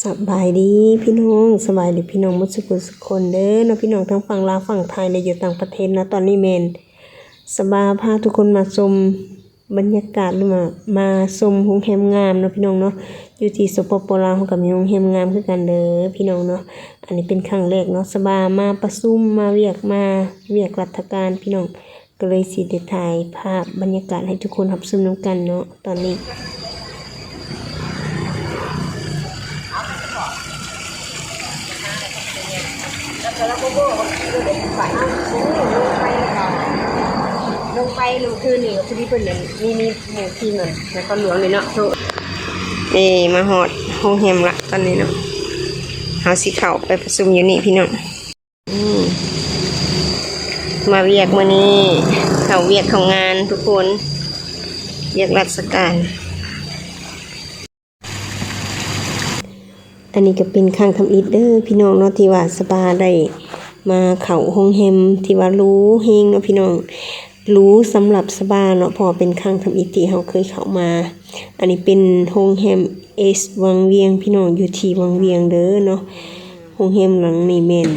สบายดีพี่น้องสบายดีพี่น้องมุสกุลสุคนเด้อนะพี่น้องทั้งฝั่งลาวฝั่งไทยและอยู่ต่างประเทศนะตอนนี้เมนสบายพาทุกคนมาชมบรรยากาศหรือมาชมโรงแรมงามนะพี่น้องเนาะอยู่ที่สปปลาวกับมีโรงแรมงามคือกันเด้อพี่น้องเนาะอันนี้เป็นครั้งแรกเนาะสบายมาประชุมมาเวียกราชการพี่น้องก็เลยสิได้ถ่ายภาพบรรยากาศให้ทุกคนรับชมนำกันเนาะตอนนี้แล้วก็โบกเราได้ไปลงไปลงคืนนี่ก็คือที่เป็นเนี่ยมีหมู่ทีมอ่ะแล้วก็หลวงเลยเนาะนี่มาฮอดโรงแรมละตอนนี้เนาะเฮาสิเข้าไปประชุมอยู่นี่พี่น้องมาเวียกมื้อนี้เข้าเวียกเข้างานทุกคนเวียกราชการอันนี้ก็เป็นข้างทำอิฐเด้อพี่น้องเนาะที่ว่าสบาได้มาเข้าโรงแรมที่ว่ารู้เฮงเนาะพี่น้องรู้สำหรับสบาเนาะพอเป็นข้างทำอิฐที่เฮาเคยเข้ามาอันนี้เป็นโรงแรมเอสวังเวียงพี่น้องอยู่ที่วังเวียงเด้อเนาะโรงแรมหลังนี้แม่น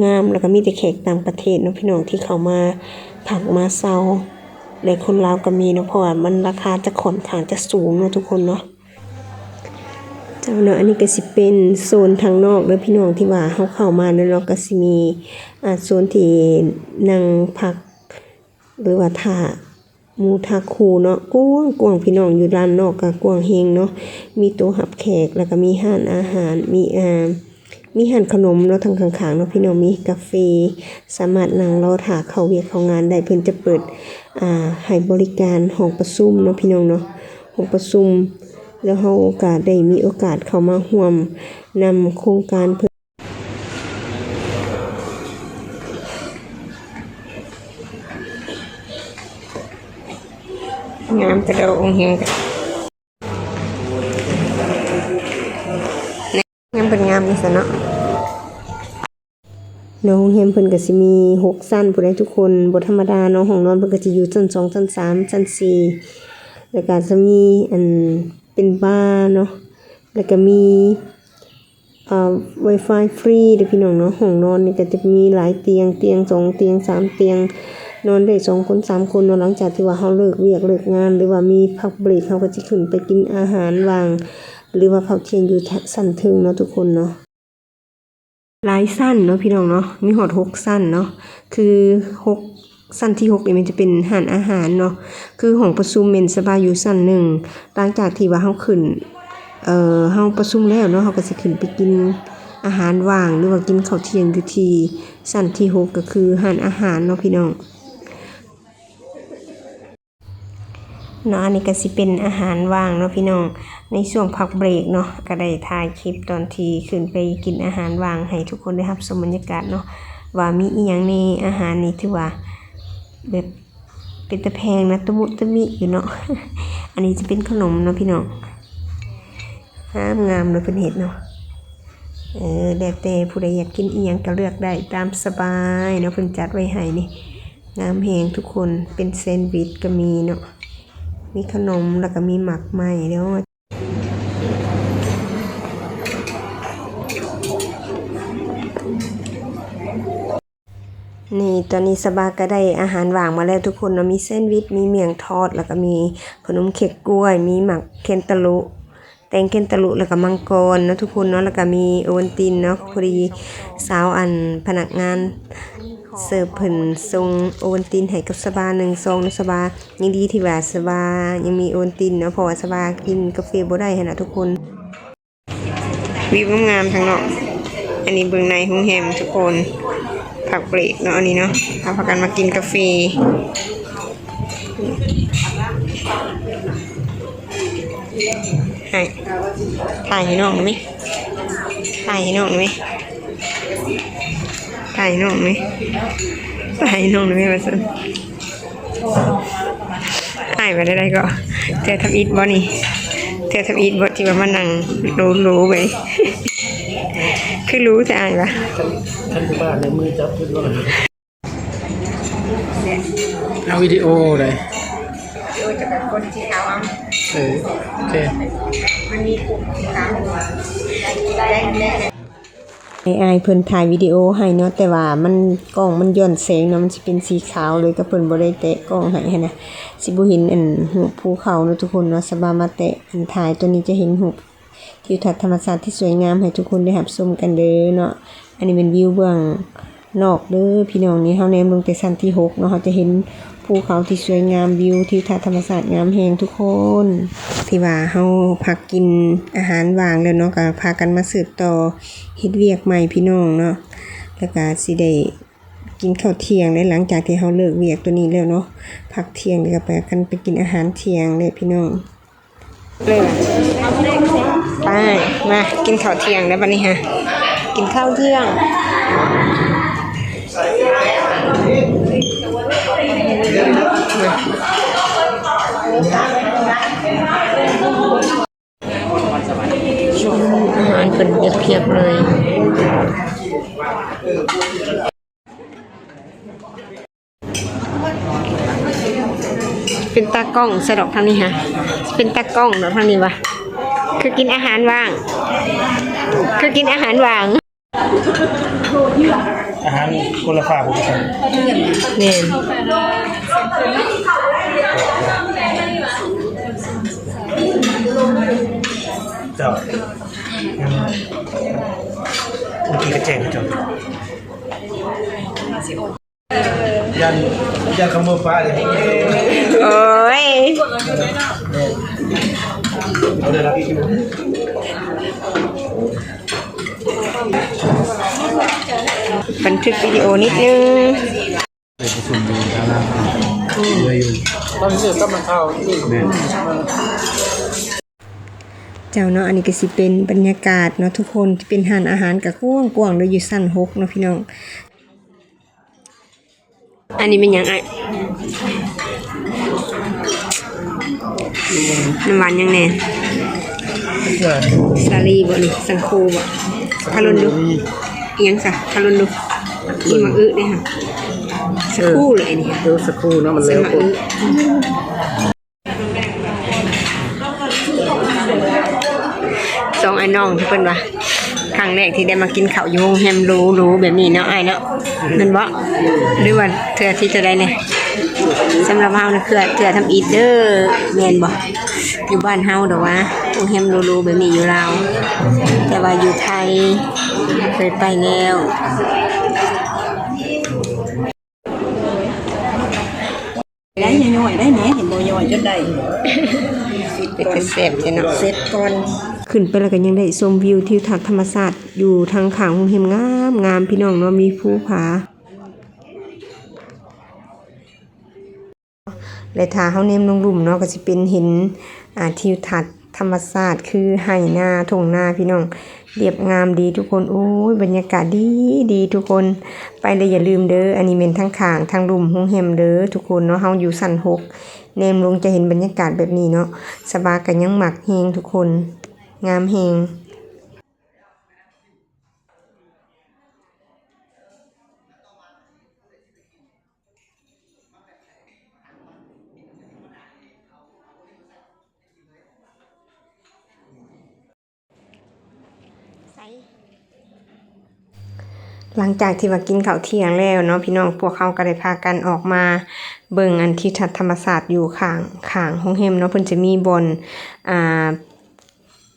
งามแล้วก็มีแต่แขกต่างประเทศเนาะพี่น้องที่เข้ามาพักมาเซาและคนลาวก็มีเนาะเพราะว่ามันราคาจะค่อนข้างจะสูงเนาะทุกคนเนาะเจ้าเนาะอันนี้ก็สิเป็นโซนทางนอกเด้อพี่น้องที่ว่าเฮาเข้ามาเนาะเราก็สิมีโซนที่นั่งพักหรือว่าท่าหมู่ท่าคูเนาะกว้างพี่น้องอยู่ด้านนอกก็กว้างเฮงเนาะมีโต๊ะรับแขกแล้วก็มีร้านอาหารมีร้านขนมเนาะทางข้างๆเนาะพี่น้องมีกาแฟสามารถนั่งรอท่าเข้าเวียกเข้างานได้เพิ่นจะเปิดให้บริการห้องประชุมเนาะพี่น้องเนาะห้องประชุมแล้วเฮาก็ได้มีโอกาสเข้ามาร่วมนำโครงการงามแต่เราองค์เฮงงามเป็นงามนี่ซะเนาะโรงแรมเพิ่นก็สิมี6ชั้นผู้ใดทุกคนบ่ธรรมดาเนาะห้องนอนเพิ่นก็จะอยู่ชั้น2ชั้น3ชั้น4แล้วก็จะมีเป็นบาร์เนาะแล้วก็มีWi-Fi ฟรีเด้อพี่น้องเนาะห้องนอนนี่ก็จะมีหลายเตียง2เตียง3เตียงนอนได้2คน3คนเนาะหลังจากที่ว่าเฮาเลิกเวียกเลิกงานหรือว่ามีพักเบรกเฮาก็สิขึ้นไปกินอาหารว่างหรือว่าพักเที่ยงอยู่ชั้นถึงเนาะทุกคนเนาะหลายชั้นเนาะพี่น้องเนาะมีฮอด6ชั้นเนาะคือ6ชั้นที่6นี่มันจะเป็นร้านอาหารเนาะคือห้องประชุมเมนสบายอยู่ชั้น1หลังจากที่ว่าเฮาขึ้นเฮาประชุมแล้วเนาะเฮาก็สิขึ้นไปกินอาหารว่างหรือว่ากินข้าวเที่ยงอยู่ที่ชั้นที่6ก็คือร้านอาหารเนาะพี่น้องเนาะอันนี้ก็สิเป็นอาหารว่างเนาะพี่น้องในช่วงพักเบรกเนาะก็ได้ถ่ายคลิปตอนที่ขึ้นไปกินอาหารว่างให้ทุกคนได้รับชมบรรยากาศเนาะว่ามีอีหยังในอาหารนี่ถือว่าแบบเป็นตะแพงนะตะมุตะมิอยู่เนาะ อันนี้จะเป็นขนมเนาะพี่น้องงามเลยเพิ่นเฮ็ดเนาะแล้วแต่ผู้ใดอยากกินอีหยังก็เลือกได้ตามสบายเนาะเพิ่นจัดไว้ให้นี่งามแฮงทุกคนเป็นแซนด์วิชก็มีเนาะมีขนมแล้วก็มีหมักไหม้แล้วนี่ตอนนี้สบาก็ได้อาหารว่างมาแล้วทุกคนเนาะมีแซนด์วิชมีเมี่ยงทอดแล้วก็มีขนมเค้กกล้วยมีหมักเคนตาลุแตงเคนตาลุแล้วก็มังกรเนาะทุกคนเนาะแล้วก็มีโอวัลตินเนาะพอดีสาวพนักงานเสิร์ฟเพิ่นส่งโอวัลตินให้กับสบา1ซองสบายังดีที่ว่าสบายังมีโอวัลตินเนาะเพราะว่าสบากินกาแฟบ่ได้หั่นน่ะทุกคนวิวงามๆทางนอกอันนี้เบิ่งในโรงแรมทุกคนพักเบรกเนาะอันนี้เนาะพากันมากินกาแฟให้ถ่ายให้น้องได้ไหมถ่ายให้น้องได้ไหมถ่ายให้น้องได้ไหมถ่ายให้น้องได้ไหมว่าซั่นถ่ายไปได้ก็เธอทำอีทบ่นี่เธอทำอีทบ่ที่ว่ามานั่งรู้ไปคือรู้แต่อายปะท่านผู้บ้านในมือจับขึ้นว่าเอาวิดีโอเลยโดยจะเป็นคนที่เขา โอเค มันมีปุ่มค้างได้ AI เพิ่นถ่ายวิดีโอให้เนาะแต่ว่ามันกล้องมันย้อนแสงเนาะมันสิเป็นสีขาวเลยก็เพิ่นบ่ได้แตะกล้องให้หันนะสิบ่เห็นอันรูปภูเขาเนาะทุกคนเนาะสบายมาแตะอันถ่ายตัวนี้จะเห็นรูปทิวทัศน์ธรรมชาติที่สวยงามให้ทุกคนได้รับชมกันเด้อเนาะอันนี้เป็นวิวเบื้องนอกเด้อพี่น้องนี่เฮาแนมลงแต่ชั้นที่6เนาะเฮาจะเห็นภูเขาที่สวยงามวิวทิวทัศน์ธรรมชาติงามแฮงทุกคนที่ว่าเฮาพักกินอาหารว่างแล้วเนาะก็พากันมาสืบต่อเฮ็ดเวียกใหม่พี่น้องเนาะแล้วก็สิได้กินข้าวเที่ยงได้หลังจากที่เฮาเลิกเวียกตัวนี้แล้วเนาะพักเที่ยงแล้วก็ไปกันไปกินอาหารเที่ยงเลยพี่น้องเลยไปมากินข้าวเที่ยงแล้วบัดนี้ฮะกินข้าวเที่ยงอาหารเป็นเพียบๆเลยเป็นตากล้องสะดอกทางนี้ฮะเป็นตากล้องเนาะทางนี้วะคือกินอาหารว่างคือกินอาหารว่างอาหารคนละฝากผมครับ เนี่ยเจ้าเมื่อกี้ก็แจ้งเจ้ายันขโมยฟ้าเลย โอ้ยเอาเลยครับ บันทึกวิดีโอนิดนึง ไปประชุมดูดาราเลยอยู่ตอนนี้ก็มาเข้าที่แม่เจ้าเนาะอันนี้ก็สิเป็นบรรยากาศเนาะทุกคนที่เป็นร้านอาหารกับกว้างๆโดยอยู่ชั้น6เนาะพี่น้องอันนี้เป็นหยังไงน้ำหวานยังแน่สาลีบ่นี่สังคูบ่คารุนดูอีหยังซะคารุนดูอีมังอึเด้ค่ะสักครู่เลยอันนี้สักครู่เนาะมันเร็วสองไอ้น้องที่เพิ่นว่าครั้งแรกที่ได้มากินข้าวอยู่โรงแรมรู้แบบนี้เนาะอ้ายเนาะนั่นบ่หรือว่าเทื่อที่จะได้เนี่ยสำหรับเฮานี่คือเทื่อทำอีทเด้อแม่นบ่อยู่บ้านเฮาดอกว่าโรงแรมรู้แบบนี้อยู่ลาวแต่ว่าอยู่ไทยเคยไปแล้วได้ย่อยได้แหมเห็นบ่ย่อยจนได้เป็นกระเสพเนาะเสร็จก่อนขึ้นไปแล้วก็ยังได้ชมวิวทิวทัศน์ธรรมชาติอยู่ทางข้างโรงแรมงามพี่น้องเนาะมีภูผาและถ้าเฮาเนมลงหลุมเนาะก็สิเป็นเห็นทิวทัศน์ธรรมชาติคือไห่นาทุ่งนาพี่น้องเรียบงามดีทุกคนโอ้ยบรรยากาศดีทุกคนไปเลยอย่าลืมเด้ออันนี้เป็นทั้งข้างทางหลุมโรงแรมเด้อทุกคนเนาะเฮาอยู่ชั้น6เนมลงจะเห็นบรรยากาศแบบนี้เนาะสบายกันยังหมักเฮงทุกคนงามเฮงหลังจากที่ว่ากินข้าวเที่ยงแล้วเนาะพี่น้องพวกเขาก็ได้พากันออกมาเบิ่งอันทิวทัศน์ธรรมศาสตร์อยู่ข้างโรงแรมเนาะเพิ่นจะมีบ่อน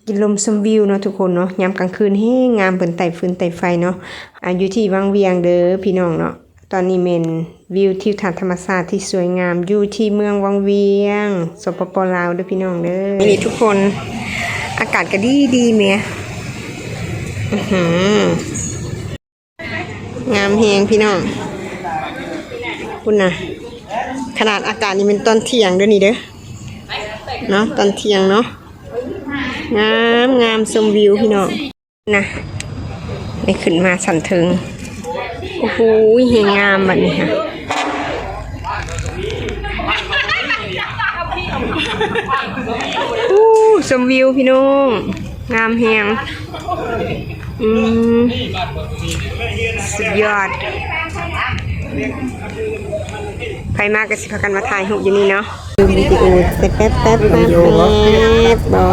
กินลมชมวิวเนาะทุกคนเนาะยามกลางคืนเฮ้งามเพิ่นไต่ฟืนไต่ไฟเนาะอยู่ที่วังเวียงเด้อพี่น้องเนาะตอนนี้แม่นวิวทิวทัศน์ธรรมศาสตร์ที่สวยงามอยู่ที่เมืองวังเวียงสปป.ลาวเด้อพี่น้องเด้อนี่ทุกคนอากาศก็ดีแหมงามแฮงพี่น้องคุณนะขนาดอากาศนี่เป็นตอนเที่ยงด้วยนี่เด้อเนาะตอนเที่ยงเนาะงามชมวิวพี่น้องนะได้ขึ้นมาสั่นถึงโอ้โหเฮงงามแบบนี้ค่ะชมวิวพี่น้องงามแฮงสุดยอด ใครมากก็สิพากันมาถ่ายรูปอยู่นี่เนาะดูวิดีโอแป๊บบ่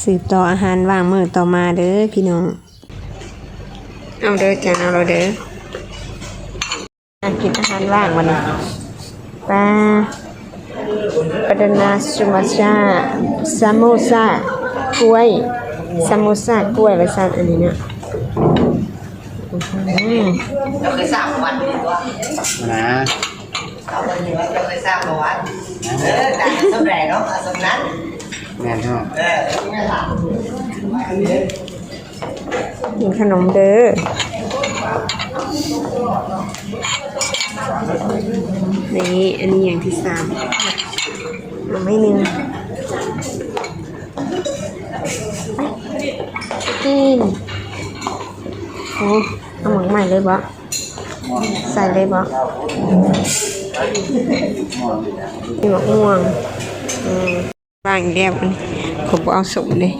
สืบต่ออาหารว่างมื้อต่อมาเด้อพี่น้องเอาเด้อจ้าเอาเราเด้อกินอาหารว่างวันนี้ปลาปดนาสุมาชาซาโมซากล้วยซาโมซากล้วยว่าซั่นอันนี้เนี่ยเราเคยสร้างประวัติดีกว่า นะ เราเคยสร้างประวัติการสำเร็จเนาะสำนัก แม่นเนาะ ไม่ถาม กินขนมเด้อนี่อันนี้อย่างที่3เอาไม่นึงกินโอ้เอาหมักใหม่เลยบ่ใส่เลยบ่มีหมักม่วงบางอีกแล้วมันผมบ่เอาสมเลย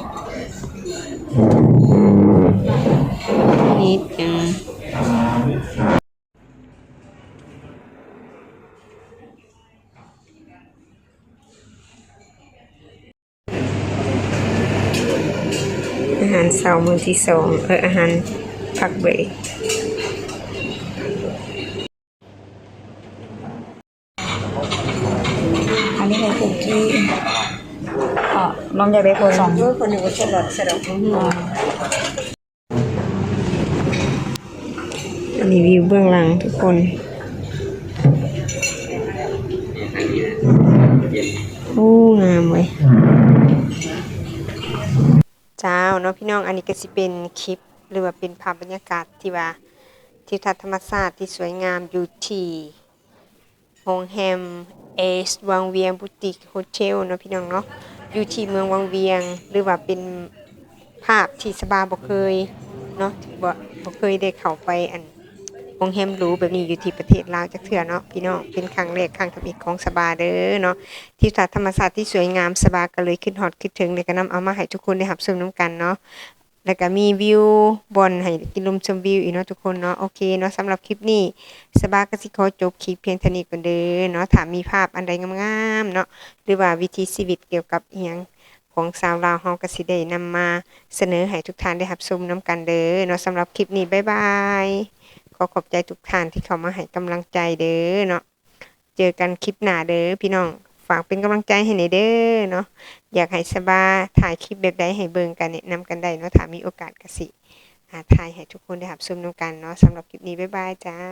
นิดนึงอาหารเช้ามื้อที่2อาหารพักเบรกอันนี้เป็นคุกกี้น้องอยากได้คน2คนหนึ่งก็สลัดสลัดอันนี้วิวเบื้องหลังทุกคนโอ้งามเว้ยเจ้าเนาะพี่น้องอันนี้ก็สิเป็นคลิปหรือว่าเป็นภาพบรรยากาศที่ว่าทิวทัศน์ธรรมชาติที่สวยงามอยู่ที่โรงแรมเอสวังเวียงบูติกโฮเทลเนาะพี่น้องเนาะอยู่ที่เมืองวังเวียงหรือว่าเป็นภาพที่สบาบ่เคยเนาะบ่เคยได้เข้าไปอันโรงแรมหรูแบบนี้อยู่ที่ประเทศลาวจักเทื่อเนาะพี่น้องเป็นครั้งแรกครั้งทำอิฐของสบาเด้อเนาะทิวทัศน์ธรรมชาติที่สวยงามสบาก็เลยคิดฮอดคิดถึงเลยก็นำเอามาให้ทุกคนได้รับชมนํกันเนาะแล้วก็มีวิวบอนให้กินลมชมวิวอีกเนาะทุกคนเนาะโอเคเนาะสำหรับคลิปนี้สบาก็สิขอจบคลิปเพียงเท่านี้ก่อนเด้อเนาะถ้ามีภาพอันใดงามๆเนาะหรือว่าวิถีชีวิตเกี่ยวกับอีหยังของสาวลาวเฮาก็สิได้นำมาเสนอให้ทุกท่านได้รับชมนํกันเด้อเนาะสำหรับคลิปนี้บ๊ายบายขอขอบใจทุกท่านที่เข้ามาให้กำลังใจเด้อเนาะเจอกันคลิปหน้าเด้อพี่น้องฝากเป็นกำลังใจให้หน่อยเด้อเนาะอยากให้สบาถ่ายคลิปแบบใดให้เบิ่งกันแนะนำกันได้เนาะถ้ามีโอกาสก็สิถ่ายให้ทุกคนได้รับชมนํกันเนาะสำหรับคลิปนี้บ๊ายบายเจ้า